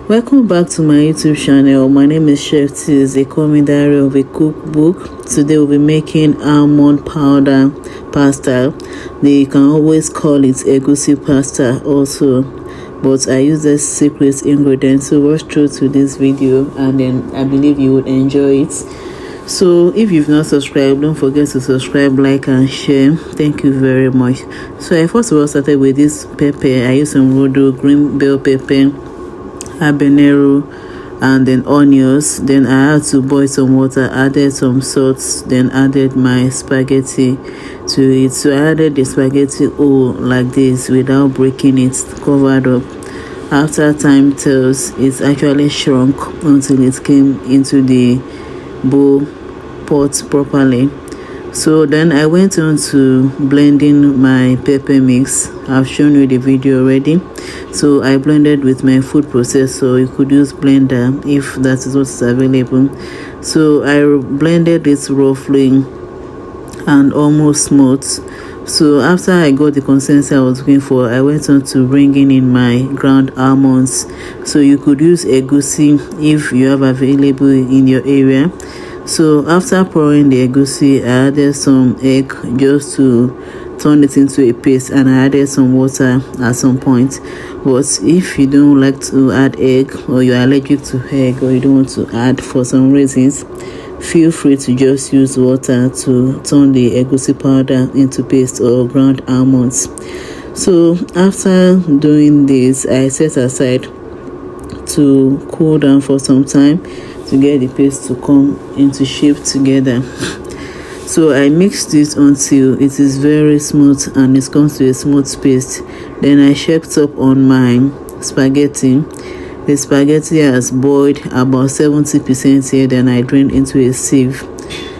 Welcome back to my YouTube channel. My name is Chef Tiz, a comedy diary of a cookbook. Today we'll be making almond powder pasta. They can always call it Egusi pasta also, but I use this secret ingredient. So watch through to this video and then I believe you would enjoy it. So if you've not subscribed, don't forget to subscribe, like and share. Thank you very much. So I first of all started with this pepper. I used some rodo, green bell pepper, habanero, and then onions. Then I had to boil some water, added some salt, then added my spaghetti to it. So I added the spaghetti whole like this without breaking it, covered up. After time tells, it actually shrunk until it came into the bowl pot properly. So then I went on to blending my pepper mix. I've shown you the video already. So I blended with my food processor. You could use blender if that is what's available. So I blended it roughly and almost smooth. So after I got the consistency I was looking for, I went on to bringing in my ground almonds. So you could use egusi if you have available in your area. So after pouring the egusi, I added some egg just to turn it into a paste, and I added some water at some point. But if you don't like to add egg, or you're allergic to egg, or you don't want to add for some reasons, feel free to just use water to turn the egusi powder into paste or ground almonds. So after doing this, I set aside to cool down for some time to get the paste to come into shape together. So I mixed it until it is very smooth and it comes to a smooth paste. Then I checked up on my spaghetti. The spaghetti has boiled about 70% here. Then I drained into a sieve.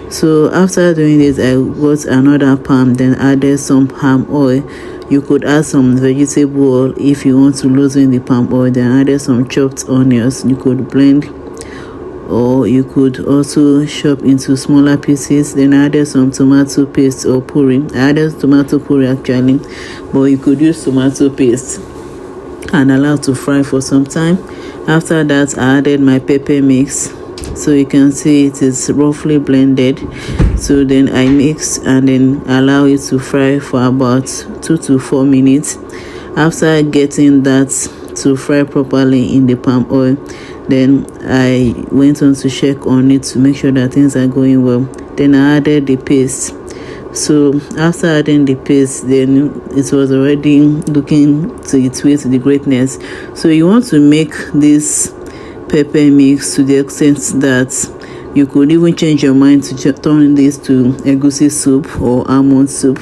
So after doing this, I got another pan, then added some palm oil. You could add some vegetable oil if you want to loosen the palm oil. Then added some chopped onions. You could blend, or you could also chop into smaller pieces. Then I added some tomato paste or puree. I added tomato puree actually, but you could use tomato paste and allow to fry for some time. After that, I added my pepper mix. So you can see it is roughly blended. So then I mix and then allow it to fry for about 2 to 4 minutes. After getting that to fry properly in the palm oil, then I went on to check on it to make sure that things are going well. Then I added the paste. So after adding the paste, then it was already looking to its way to the greatness. So you want to make this pepper mix to the extent that you could even change your mind to turn this to egusi soup or almond soup.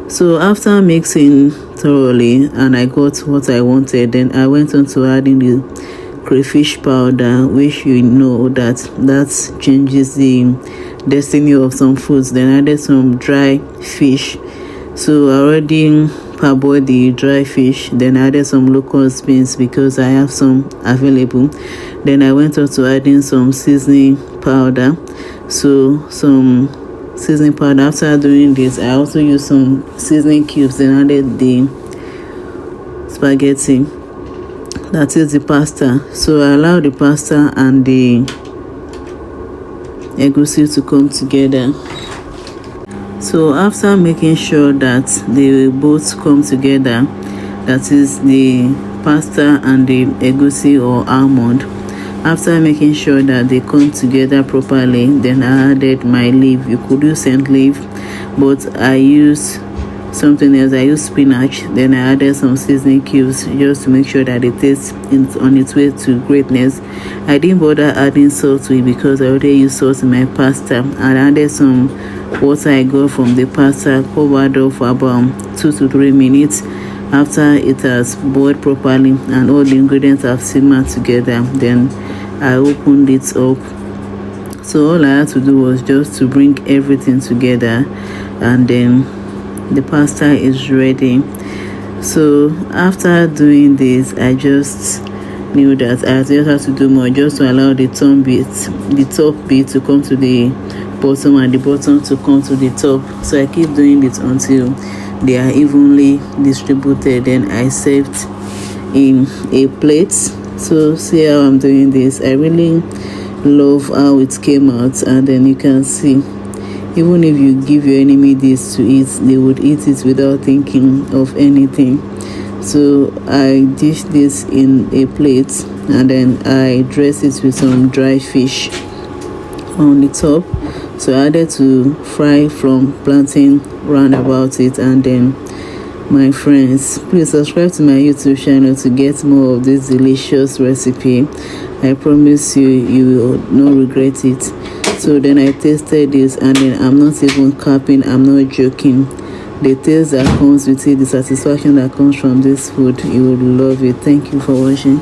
So after mixing thoroughly and I got what I wanted, then I went on to adding the crayfish powder, which you know that changes the destiny of some foods. Then I added some dry fish. So I already parboiled the dry fish. Then I added some locust beans because I have some available. Then I went on to adding some seasoning powder. So some seasoning powder. After doing this, I also used some seasoning cubes. Then added the spaghetti, that is the pasta. So I allowed the pasta and the egusi to come together. So after making sure that they both come together, that is the pasta and the egusi or almond, after making sure that they come together properly, then I added my leaf. You could use scent leaf, but I used something else. I used spinach. Then I added some seasoning cubes just to make sure that it tastes on its way to greatness. I didn't bother adding salt to it because I already used salt in my pasta. I added some water I got from the pasta, covered up for about 2 to 3 minutes. After it has boiled properly and all the ingredients have simmered together, then I opened it up. So all I had to do was just to bring everything together, and then the pasta is ready. So after doing this, I just knew that I just have to do more, just to allow the top bit to come to the bottom and the bottom to come to the top. So I keep doing it until they are evenly distributed. Then I served in a plate. So see how I'm doing this. I really love how it came out, and then you can see, even if you give your enemy this to eat, they would eat it without thinking of anything. So I dish this in a plate, and then I dress it with some dry fish on the top. So I added to fry from plantain round about it. And then, my friends, please subscribe to my YouTube channel to get more of this delicious recipe. I promise you, you will not regret it. So then I tasted this, and then I'm not even capping, I'm not joking. The taste that comes with it, the satisfaction that comes from this food, you would love it. Thank you for watching.